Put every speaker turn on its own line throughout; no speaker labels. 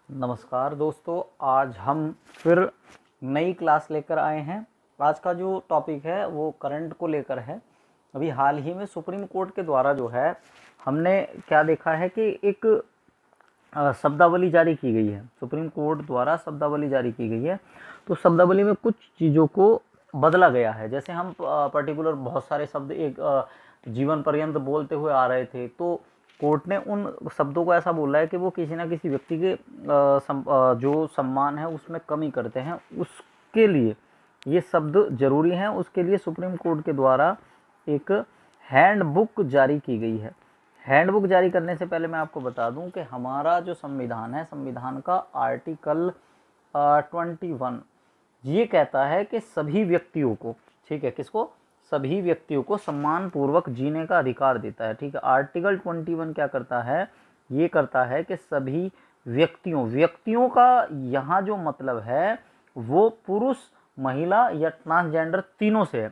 नमस्कार दोस्तों, आज हम फिर नई क्लास लेकर आए हैं। आज का जो टॉपिक है वो करंट को लेकर है। अभी हाल ही में सुप्रीम कोर्ट के द्वारा जो है हमने क्या देखा है कि एक शब्दावली जारी की गई है। सुप्रीम कोर्ट द्वारा शब्दावली जारी की गई है, तो शब्दावली में कुछ चीज़ों को बदला गया है। जैसे हम पर्टिकुलर बहुत सारे शब्द एक जीवन पर्यंत बोलते हुए आ रहे थे, तो कोर्ट ने उन शब्दों को ऐसा बोला है कि वो किसी ना किसी व्यक्ति के जो सम्मान है उसमें कमी करते हैं। उसके लिए ये शब्द जरूरी हैं। उसके लिए सुप्रीम कोर्ट के द्वारा एक हैंडबुक जारी की गई है। हैंडबुक जारी करने से पहले मैं आपको बता दूं कि हमारा जो संविधान है, संविधान का आर्टिकल 21 ये कहता है कि सभी व्यक्तियों को, ठीक है, किसको, सभी व्यक्तियों को सम्मान पूर्वक जीने का अधिकार देता है। ठीक है, आर्टिकल 21 क्या करता है, ये करता है कि सभी व्यक्तियों का यहाँ जो मतलब है वो पुरुष, महिला या ट्रांसजेंडर तीनों से है।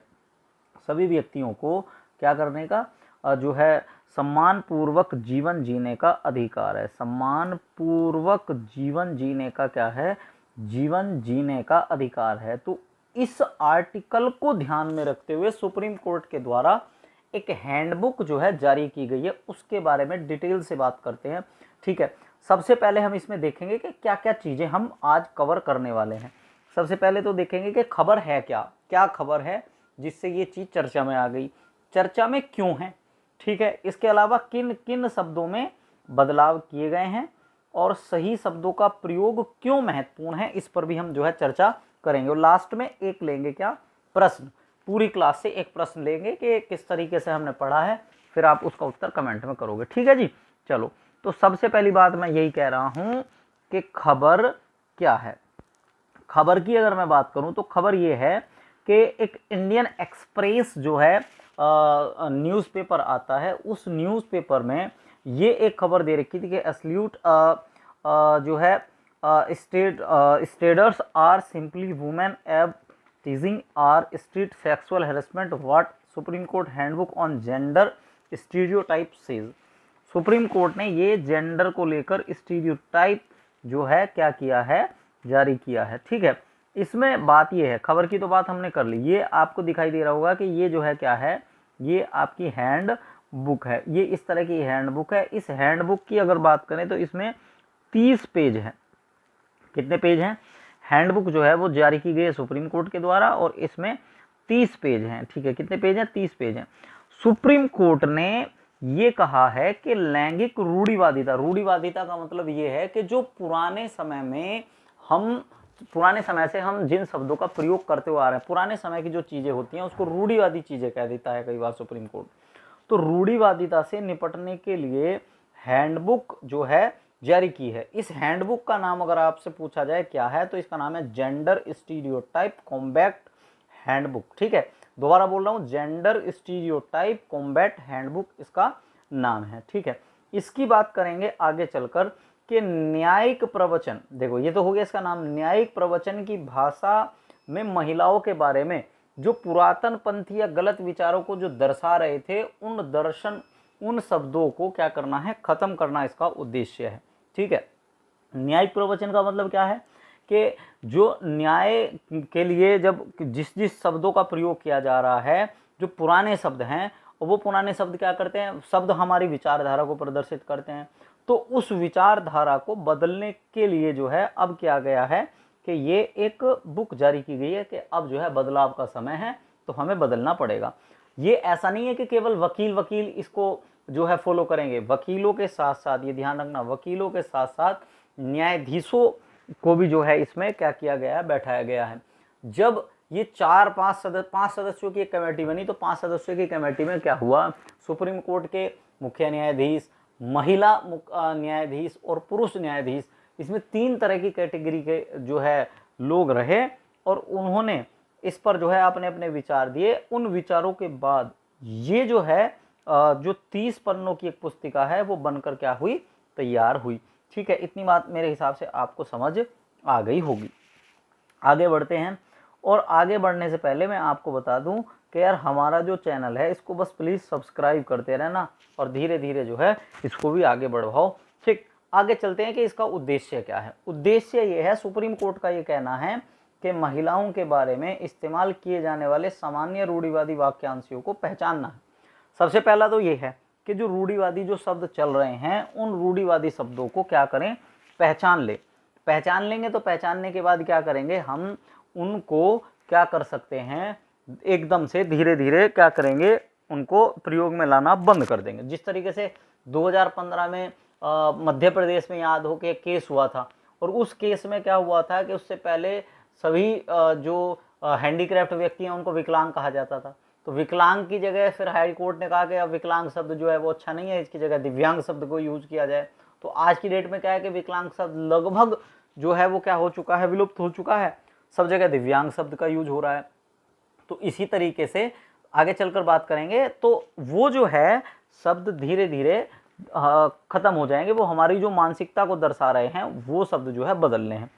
सभी व्यक्तियों को क्या करने का जो है सम्मान पूर्वक जीवन जीने का अधिकार है। सम्मान पूर्वक जीवन जीने का क्या है, जीवन जीने का अधिकार है। तो इस आर्टिकल को ध्यान में रखते हुए सुप्रीम कोर्ट के द्वारा एक हैंडबुक जो है जारी की गई है, उसके बारे में डिटेल से बात करते हैं। ठीक है, सबसे पहले हम इसमें देखेंगे कि क्या क्या चीज़ें हम आज कवर करने वाले हैं। सबसे पहले तो देखेंगे कि खबर है क्या, क्या खबर है जिससे ये चीज़ चर्चा में आ गई, चर्चा में क्यों है। ठीक है, इसके अलावा किन किन शब्दों में बदलाव किए गए हैं और सही शब्दों का प्रयोग क्यों महत्वपूर्ण है, इस पर भी हम जो है चर्चा करेंगे। और लास्ट में एक लेंगे क्या, प्रश्न। पूरी क्लास से एक प्रश्न लेंगे कि किस तरीके से हमने पढ़ा है, फिर आप उसका उत्तर कमेंट में करोगे। ठीक है जी, चलो। तो सबसे पहली बात मैं यही कह रहा हूं कि खबर क्या है। खबर की अगर मैं बात करूं तो खबर ये है कि एक इंडियन एक्सप्रेस जो है न्यूज़पेपर आता है, उस न्यूज़पेपर में ये एक खबर दे रखी थी कि एब्सोल्यूट जो है स्टेडर्स are simply women eve teasing or street sexual harassment what Supreme Court handbook on gender stereotype says. Supreme Court ने ये जेंडर को लेकर स्टीरियोटाइप जो है क्या किया है, जारी किया है। ठीक है, इसमें बात ये है, खबर की तो बात हमने कर ली। ये आपको दिखाई दे रहा होगा कि ये जो है क्या है, ये आपकी हैंड बुक है। ये इस तरह की हैंड बुक है। इस हैंड बुक की अगर बात करें तो इसमें 30 पेज हैं। कितने पेज हैं, हैंडबुक जो है वो जारी की गई है सुप्रीम कोर्ट के द्वारा और इसमें 30 पेज हैं। ठीक है, कितने पेज हैं, 30 पेज हैं। सुप्रीम कोर्ट ने ये कहा है कि लैंगिक रूढ़िवादिता, रूढ़िवादिता का मतलब ये है कि जो पुराने समय से हम जिन शब्दों का प्रयोग करते हुए आ रहे हैं, पुराने समय की जो चीजें होती हैं उसको रूढ़िवादी चीजें कह देता है कई बार सुप्रीम कोर्ट। तो रूढ़िवादिता से निपटने के लिए हैंडबुक जो है जारी की है। इस हैंडबुक का नाम अगर आपसे पूछा जाए क्या है, तो इसका नाम है जेंडर स्टीरियोटाइप कॉम्बैट हैंडबुक। ठीक है, दोबारा बोल रहा हूं, जेंडर स्टीरियोटाइप कॉम्बैट हैंडबुक इसका नाम है। ठीक है, इसकी बात करेंगे आगे चलकर कि न्यायिक प्रवचन, देखो ये तो हो गया इसका नाम, न्यायिक प्रवचन की भाषा में महिलाओं के बारे में जो पुरातन पंथी या गलत विचारों को जो दर्शा रहे थे, उन शब्दों को क्या करना है, खत्म करना इसका उद्देश्य है। ठीक है, न्यायिक प्रवचन का मतलब क्या है कि जो न्याय के लिए जब जिस शब्दों का प्रयोग किया जा रहा है, जो पुराने शब्द हैं, वो पुराने शब्द क्या करते हैं, शब्द हमारी विचारधारा को प्रदर्शित करते हैं। तो उस विचारधारा को बदलने के लिए जो है अब किया गया है कि ये एक बुक जारी की गई है कि अब जो है बदलाव का समय है, तो हमें बदलना पड़ेगा। ये ऐसा नहीं है कि केवल वकील इसको जो है फॉलो करेंगे। वकीलों के साथ साथ, ये ध्यान रखना, वकीलों के साथ साथ न्यायाधीशों को भी जो है इसमें क्या किया गया है, बैठाया गया है। जब ये 5 सदस्यों की एक कमेटी बनी, तो 5 सदस्यों की कमेटी में क्या हुआ, सुप्रीम कोर्ट के मुख्य न्यायाधीश, महिला न्यायाधीश और पुरुष न्यायाधीश, इसमें 3 तरह की कैटेगरी के जो है लोग रहे और उन्होंने इस पर जो है अपने अपने विचार दिए। उन विचारों के बाद ये जो है जो 30 पन्नों की एक पुस्तिका है वो बनकर क्या हुई, तैयार हुई। ठीक है, इतनी बात मेरे हिसाब से आपको समझ आ गई होगी। आगे बढ़ते हैं, और आगे बढ़ने से पहले मैं आपको बता दूं कि यार हमारा जो चैनल है इसको बस प्लीज़ सब्सक्राइब करते रहना और धीरे धीरे जो है इसको भी आगे बढ़ाओ। ठीक, आगे चलते हैं कि इसका उद्देश्य क्या है। उद्देश्य ये है, सुप्रीम कोर्ट का ये कहना है कि महिलाओं के बारे में इस्तेमाल किए जाने वाले सामान्य रूढ़िवादी वाक्यांशों को पहचानना है। सबसे पहला तो ये है कि जो रूढ़िवादी जो शब्द चल रहे हैं उन रूढ़िवादी शब्दों को क्या करें, पहचान ले। पहचान लेंगे तो पहचानने के बाद क्या करेंगे, हम उनको क्या कर सकते हैं, एकदम से धीरे धीरे क्या करेंगे, उनको प्रयोग में लाना बंद कर देंगे। जिस तरीके से 2015 में मध्य प्रदेश में याद हो कि एक केस हुआ था, और उस केस में क्या हुआ था कि उससे पहले सभी जो हैंडीक्राफ्ट व्यक्ति हैं उनको विकलांग कहा जाता था। तो विकलांग की जगह फिर हाई कोर्ट ने कहा कि अब विकलांग शब्द जो है वो अच्छा नहीं है, इसकी जगह दिव्यांग शब्द को यूज किया जाए। तो आज की डेट में क्या है कि विकलांग शब्द लगभग जो है वो क्या हो चुका है, विलुप्त हो चुका है, सब जगह दिव्यांग शब्द का यूज हो रहा है। तो इसी तरीके से आगे चलकर बात करेंगे तो वो जो है शब्द धीरे धीरे खत्म हो जाएंगे, वो हमारी जो मानसिकता को दर्शा रहे हैं वो शब्द जो है बदलने हैं।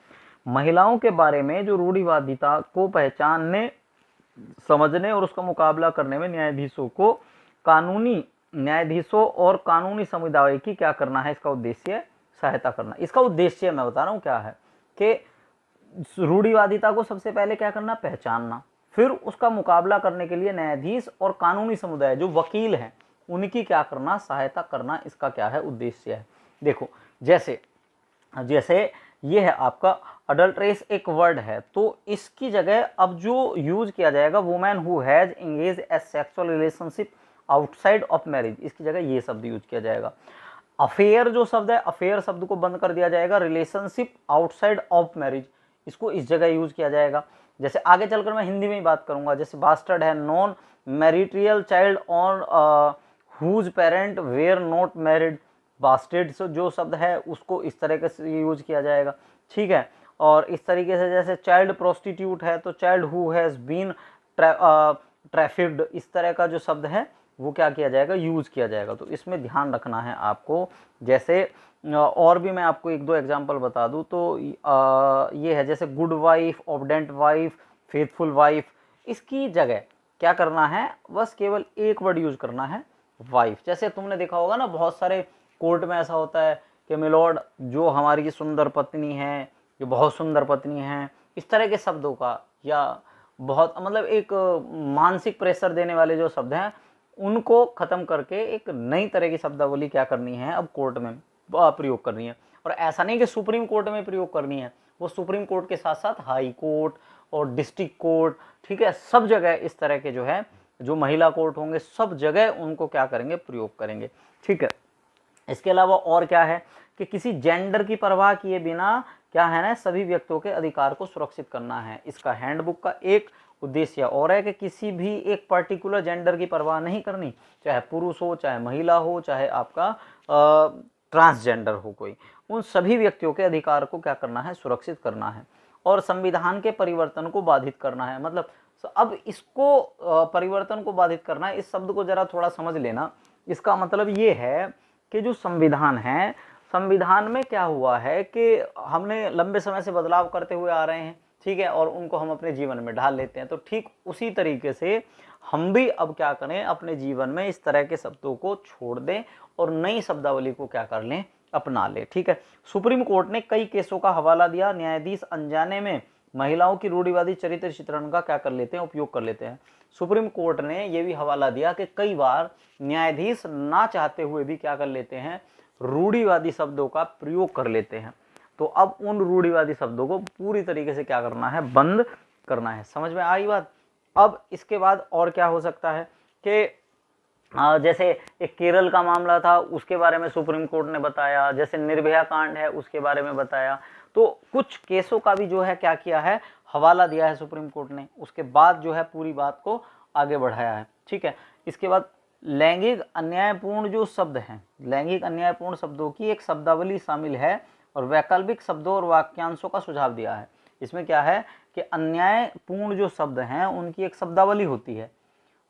महिलाओं के बारे में जो रूढ़िवादिता को पहचानने, समझने और उसका मुकाबला करने में न्यायाधीशों और कानूनी समुदाय की क्या करना है, इसका उद्देश्य सहायता करना। इसका उद्देश्य मैं बता रहा हूँ क्या है कि रूढ़िवादिता को सबसे पहले क्या करना, पहचानना, फिर उसका मुकाबला करने के लिए न्यायाधीश और कानूनी समुदाय जो वकील हैं उनकी क्या करना, सहायता करना, इसका क्या है, उद्देश्य है। देखो जैसे ये है आपका अडल्ट्रेस एक वर्ड है, तो इसकी जगह अब जो यूज किया जाएगा women who has engage A sexual relationship outside of marriage, इसकी जगह ये शब्द यूज किया जाएगा। अफेयर जो शब्द है, अफेयर शब्द को बंद कर दिया जाएगा, रिलेशनशिप आउटसाइड ऑफ मैरिज इसको इस जगह यूज किया जाएगा। जैसे आगे चलकर मैं हिंदी में ही बात करूंगा, जैसे बास्टर्ड है, non marital child on whose parent were not married, bastard जो शब्द है उसको इस तरीके से यूज किया जाएगा, ठीक है। और इस तरीके से जैसे चाइल्ड प्रोस्टिट्यूट है तो child who has been trafficked, इस तरह का जो शब्द है वो क्या किया जाएगा, यूज किया जाएगा। तो इसमें ध्यान रखना है आपको। जैसे और भी मैं आपको एक दो एग्जांपल बता दूं तो ये है जैसे good wife, obedient wife, faithful wife, इसकी जगह क्या करना है, बस केवल एक वर्ड यूज करना है, वाइफ। जैसे तुमने देखा होगा ना, बहुत सारे कोर्ट में ऐसा होता है कि मिलॉर्ड जो हमारी सुंदर पत्नी है, जो बहुत सुंदर पत्नी है, इस तरह के शब्दों का, या बहुत मतलब एक मानसिक प्रेशर देने वाले जो शब्द हैं उनको खत्म करके एक नई तरह की शब्दावली क्या करनी है, अब कोर्ट में प्रयोग करनी है। और ऐसा नहीं कि सुप्रीम कोर्ट में प्रयोग करनी है, वो सुप्रीम कोर्ट के साथ साथ हाई कोर्ट और डिस्ट्रिक्ट कोर्ट, ठीक है, सब जगह इस तरह के जो है जो महिला कोर्ट होंगे सब जगह उनको क्या करेंगे, प्रयोग करेंगे, ठीक है। इसके अलावा और क्या है कि किसी जेंडर की परवाह किए बिना क्या है ना, सभी व्यक्तियों के अधिकार को सुरक्षित करना है। इसका हैंडबुक का एक उद्देश्य और है कि किसी भी एक पर्टिकुलर जेंडर की परवाह नहीं करनी, चाहे पुरुष हो, चाहे महिला हो, चाहे आपका ट्रांसजेंडर हो कोई, उन सभी व्यक्तियों के अधिकार को क्या करना है, सुरक्षित करना है। और संविधान के परिवर्तन को बाधित करना है। मतलब अब इसको परिवर्तन को बाधित करना है, इस शब्द को जरा थोड़ा समझ लेना। इसका मतलब ये है कि जो संविधान है, संविधान में क्या हुआ है कि हमने लंबे समय से बदलाव करते हुए आ रहे हैं, ठीक है, और उनको हम अपने जीवन में ढाल लेते हैं। तो ठीक उसी तरीके से हम भी अब क्या करें, अपने जीवन में इस तरह के शब्दों को छोड़ दें और नई शब्दावली को क्या कर लें, अपना लें, ठीक है। सुप्रीम कोर्ट ने कई केसों का हवाला दिया, न्यायाधीश अनजाने में महिलाओं की रूढ़िवादी चरित्र चित्रण का क्या कर लेते हैं, उपयोग कर लेते हैं। सुप्रीम कोर्ट ने यह भी हवाला दिया कि कई बार न्यायाधीश ना चाहते हुए भी क्या कर लेते हैं, रूढ़िवादी शब्दों का प्रयोग कर लेते हैं। तो अब उन रूढ़िवादी शब्दों को पूरी तरीके से क्या करना है, बंद करना है। समझ में आई बात। अब इसके बाद और क्या हो सकता है कि जैसे एक केरल का मामला था उसके बारे में सुप्रीम कोर्ट ने बताया, जैसे निर्भया कांड है उसके बारे में बताया। तो कुछ केसों का भी जो है क्या किया है, हवाला दिया है सुप्रीम कोर्ट ने, उसके बाद जो है पूरी बात को आगे बढ़ाया है, ठीक है। इसके बाद लैंगिक अन्यायपूर्ण जो शब्द हैं, लैंगिक अन्यायपूर्ण शब्दों की एक शब्दावली शामिल है और वैकल्पिक शब्दों और वाक्यांशों का सुझाव दिया है। इसमें क्या है कि अन्यायपूर्ण जो शब्द हैं उनकी एक शब्दावली होती है,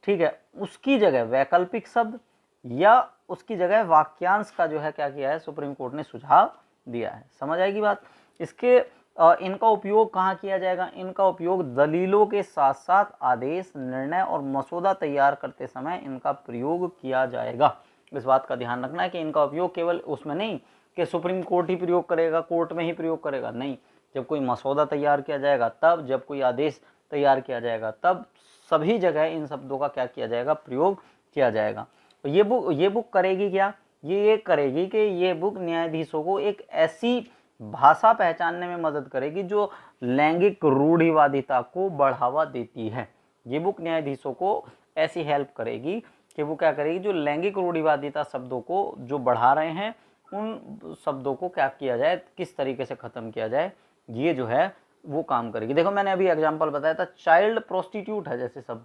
ठीक है, उसकी जगह वैकल्पिक शब्द या उसकी जगह वाक्यांश का जो है क्या किया है, सुप्रीम कोर्ट ने सुझाव दिया है। समझ आएगी बात। इसके इनका उपयोग कहाँ किया जाएगा, इनका उपयोग दलीलों के साथ साथ आदेश, निर्णय और मसौदा तैयार करते समय इनका प्रयोग किया जाएगा। इस बात का ध्यान रखना है कि इनका उपयोग केवल उसमें नहीं कि सुप्रीम कोर्ट ही प्रयोग करेगा, कोर्ट में ही प्रयोग करेगा, नहीं। जब कोई मसौदा तैयार किया जाएगा तब, जब कोई आदेश तैयार किया जाएगा तब सभी जगह इन शब्दों का क्या किया जाएगा, प्रयोग किया जाएगा। तो ये बुक करेगी क्या, ये करेगी कि ये बुक न्यायाधीशों को एक ऐसी भाषा पहचानने में मदद करेगी जो लैंगिक रूढ़िवादिता को बढ़ावा देती है। ये बुक न्यायाधीशों को ऐसी हेल्प करेगी कि वो क्या करेगी, जो लैंगिक रूढ़िवादिता शब्दों को जो बढ़ा रहे हैं उन शब्दों को क्या किया जाए, किस तरीके से ख़त्म किया जाए, ये जो है वो काम करेगी। देखो मैंने अभी एग्जांपल बताया था, चाइल्ड प्रोस्टिट्यूट है जैसे शब्द,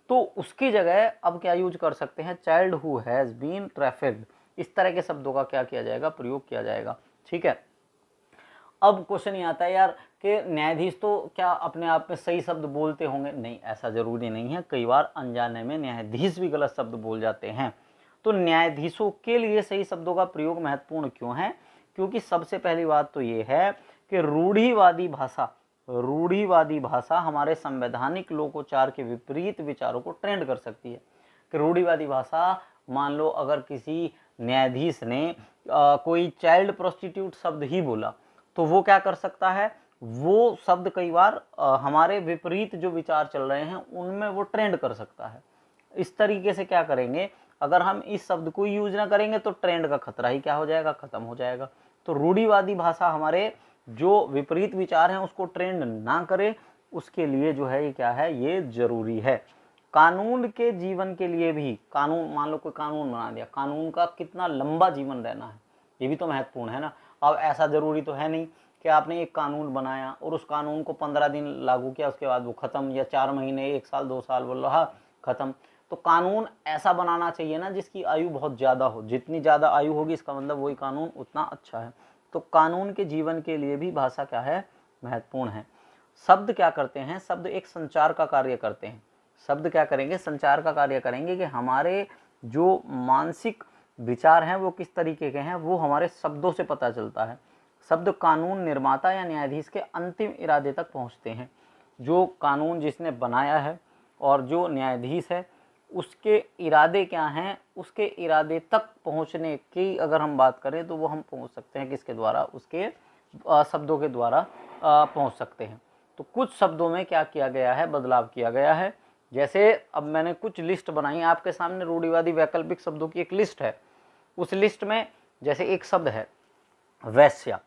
तो उसकी जगह अब क्या यूज कर सकते हैं, child who has been trafficked, इस तरह के शब्दों का क्या किया जाएगा, प्रयोग किया जाएगा। ठीक है। अब क्वेश्चन ये आता है यार कि न्यायाधीश तो क्या अपने आप में सही शब्द बोलते होंगे, नहीं ऐसा जरूरी नहीं है, कई बार अनजाने में न्यायाधीश भी गलत शब्द बोल जाते हैं। तो न्यायाधीशों के लिए सही शब्दों का प्रयोग महत्वपूर्ण क्यों है, क्योंकि सबसे पहली बात तो ये है कि रूढ़िवादी भाषा हमारे संवैधानिक लोकोचार के विपरीत विचारों को ट्रेंड कर सकती है। कि रूढ़िवादी भाषा, मान लो अगर किसी न्यायाधीश ने कोई चाइल्ड प्रोस्टिट्यूट शब्द ही बोला तो वो क्या कर सकता है, वो शब्द कई बार हमारे विपरीत जो विचार चल रहे हैं उनमें वो ट्रेंड कर सकता है। इस तरीके से क्या करेंगे, अगर हम इस शब्द को यूज ना करेंगे तो ट्रेंड का खतरा ही क्या हो जाएगा, खत्म हो जाएगा। तो रूढ़िवादी भाषा हमारे जो विपरीत विचार हैं उसको ट्रेंड ना करे, उसके लिए जो है ये क्या है, ये जरूरी है। कानून के जीवन के लिए भी, कानून मान लो कोई कानून बना दिया, कानून का कितना लंबा जीवन रहना है ये भी तो महत्वपूर्ण है ना। अब ऐसा जरूरी तो है नहीं कि आपने एक कानून बनाया और उस कानून को 15 दिन लागू किया उसके बाद वो खत्म, या 4 महीने, 1 साल, 2 साल बोल रहा खत्म। तो कानून ऐसा बनाना चाहिए ना जिसकी आयु बहुत ज़्यादा हो, जितनी ज़्यादा आयु होगी इसका मतलब वही कानून उतना अच्छा है। तो कानून के जीवन के लिए भी भाषा क्या है, महत्वपूर्ण है। शब्द क्या करते हैं, शब्द एक संचार का कार्य करते हैं। शब्द क्या करेंगे, संचार का कार्य करेंगे कि हमारे जो मानसिक विचार हैं वो किस तरीके के हैं वो हमारे शब्दों से पता चलता है। शब्द कानून निर्माता या न्यायाधीश के अंतिम इरादे तक पहुंचते हैं। जो कानून जिसने बनाया है और जो न्यायाधीश है उसके इरादे क्या हैं, उसके इरादे तक पहुंचने की अगर हम बात करें तो वो हम पहुंच सकते हैं किसके द्वारा, उसके शब्दों के द्वारा पहुंच सकते हैं। तो कुछ शब्दों में क्या किया गया है, बदलाव किया गया है। जैसे अब मैंने कुछ लिस्ट बनाई आपके सामने, रूढ़िवादी वैकल्पिक शब्दों की एक लिस्ट है। उस लिस्ट में जैसे एक शब्द है वैश्या,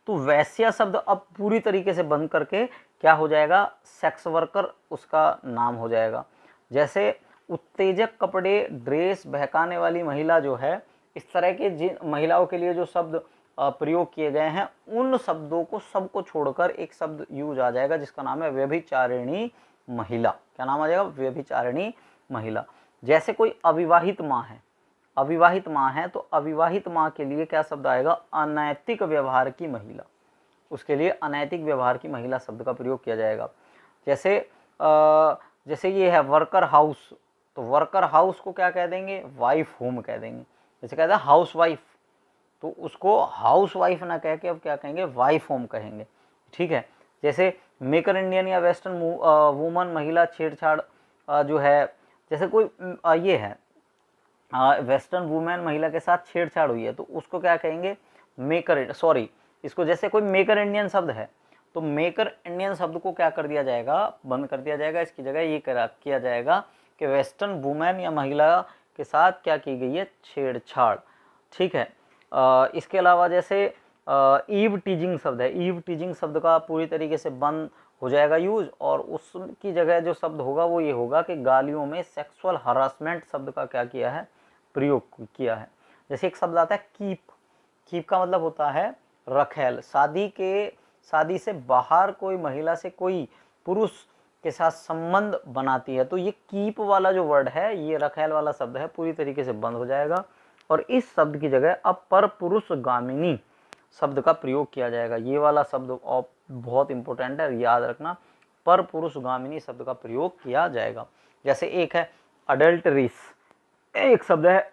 तो वैश्या शब्द अब पूरी तरीके से बंद करके क्या हो जाएगा, सेक्स वर्कर उसका नाम हो जाएगा। जैसे उत्तेजक कपड़े, ड्रेस, बहकाने वाली महिला जो है, इस तरह के जिन महिलाओं के लिए जो शब्द प्रयोग किए गए हैं उन शब्दों को सबको छोड़कर एक शब्द यूज आ जाएगा जिसका नाम है व्यभिचारिणी महिला। क्या नाम आ जाएगा, व्यभिचारिणी महिला। जैसे कोई अविवाहित माँ है, अविवाहित माँ है तो अविवाहित माँ के लिए क्या शब्द आएगा, अनैतिक व्यवहार की महिला। उसके लिए अनैतिक व्यवहार की महिला शब्द का प्रयोग किया जाएगा। जैसे ये है वर्कर हाउस, तो वर्कर हाउस को क्या कह देंगे, वाइफ होम कह देंगे। जैसे कहते हैं हाउस वाइफ, तो उसको हाउस वाइफ ना कह के अब क्या कहेंगे, वाइफ होम कहेंगे। ठीक है। जैसे मेकर इंडियन या वेस्टर्न वुमन, महिला छेड़छाड़ जो है, जैसे कोई ये है वेस्टर्न वुमेन महिला के साथ छेड़छाड़ हुई है तो उसको क्या कहेंगे, मेकर, सॉरी इसको जैसे कोई मेकर इंडियन शब्द है तो मेकर इंडियन शब्द को क्या कर दिया जाएगा, बंद कर दिया जाएगा। इसकी जगह ये किया जाएगा कि वेस्टर्न वुमेन या महिला के साथ क्या की गई है, छेड़छाड़। ठीक है। इसके अलावा जैसे ईव टीजिंग शब्द है, ईव टीजिंग शब्द का पूरी तरीके से बंद हो जाएगा यूज, और उसकी जगह जो शब्द होगा वो ये होगा कि गालियों में सेक्सुअल हरासमेंट शब्द का क्या किया है, प्रयोग किया है। जैसे एक शब्द आता है कीप, कीप का मतलब होता है रखेल। शादी से बाहर कोई महिला से कोई पुरुष के साथ संबंध बनाती है तो ये कीप वाला जो वर्ड है, ये रखेल वाला शब्द है, पूरी तरीके से बंद हो जाएगा और इस शब्द की जगह अब पर पुरुष गामिनी शब्द का प्रयोग किया जाएगा। ये वाला शब्द बहुत इंपॉर्टेंट है, याद रखना, पर पुरुष गामिनी शब्द का प्रयोग किया जाएगा। जैसे एक है अडल्टरेस, एक शब्द है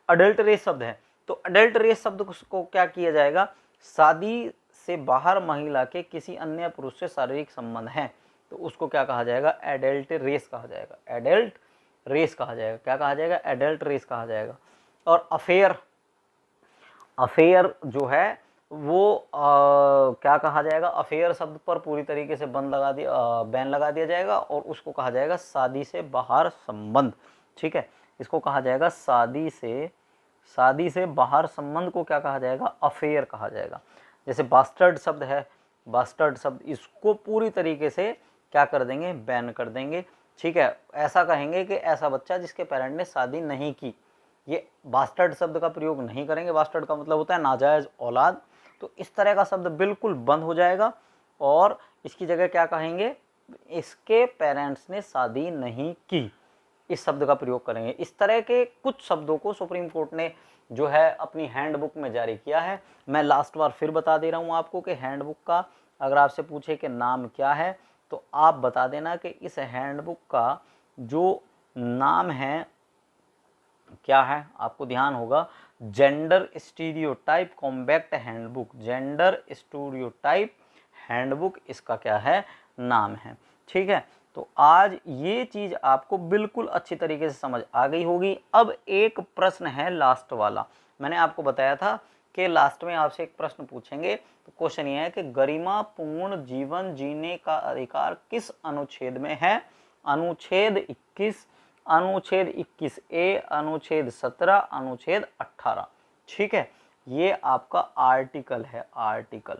अडल्टरेस शब्द है, तो अडल्टरेस शब्द को क्या किया जाएगा, शादी से बाहर महिला के किसी अन्य पुरुष से शारीरिक संबंध है तो उसको क्या कहा जाएगा, एडल्ट रेस कहा जाएगा, एडल्ट रेस कहा जाएगा। क्या कहा जाएगा, एडल्ट रेस कहा जाएगा। और अफेयर, अफेयर जो है वो क्या कहा जाएगा, अफेयर शब्द पर पूरी तरीके से बैन लगा दिया जाएगा और उसको कहा जाएगा शादी से बाहर संबंध। ठीक है, इसको कहा जाएगा शादी से बाहर संबंध को क्या कहा जाएगा, अफेयर कहा जाएगा। जैसे बास्टर्ड शब्द है, बास्टर्ड शब्द इसको पूरी तरीके से क्या कर देंगे, बैन कर देंगे। ठीक है, ऐसा कहेंगे कि ऐसा बच्चा जिसके पेरेंट ने शादी नहीं की, ये बास्टर्ड शब्द का प्रयोग नहीं करेंगे। बास्टर्ड का मतलब होता है नाजायज औलाद। तो इस तरह का शब्द बिल्कुल बंद हो जाएगा और इसकी जगह क्या कहेंगे, इसके पेरेंट्स ने शादी नहीं की, इस शब्द का प्रयोग करेंगे। इस तरह के कुछ शब्दों को सुप्रीम कोर्ट ने जो है अपनी हैंडबुक में जारी किया है। मैं लास्ट बार फिर बता दे रहा हूँ आपको कि हैंडबुक का अगर आपसे पूछे कि नाम क्या है तो आप बता देना कि इस हैंडबुक का जो नाम है क्या है। आपको ध्यान होगा, gender stereotype combat handbook, gender stereotype handbook इसका क्या है, नाम है। ठीक है, तो आज ये चीज आपको बिल्कुल अच्छी तरीके से समझ आ गई होगी। अब एक प्रश्न है लास्ट वाला, मैंने आपको बताया था कि लास्ट में आपसे एक प्रश्न पूछेंगे। तो क्वेश्चन ये है कि गरिमापूर्ण जीवन जीने का अधिकार किस अनुच्छेद में है। अनुच्छेद 21, अनुच्छेद 21A, अनुच्छेद 17, अनुच्छेद 18। ठीक है, ये आपका आर्टिकल है, आर्टिकल।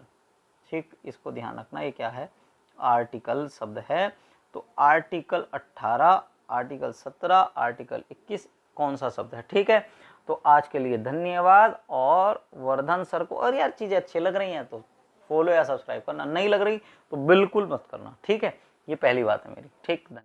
ठीक, इसको ध्यान रखना, ये क्या है, आर्टिकल शब्द है। तो आर्टिकल 18, आर्टिकल 17, आर्टिकल 21 कौन सा शब्द है। ठीक है, तो आज के लिए धन्यवाद। और वर्धन सर को, और यार चीज़ें अच्छी लग रही हैं तो फॉलो या सब्सक्राइब करना, नहीं लग रही तो बिल्कुल मत करना। ठीक है, ये पहली बात है मेरी। ठीक, धन्यवाद।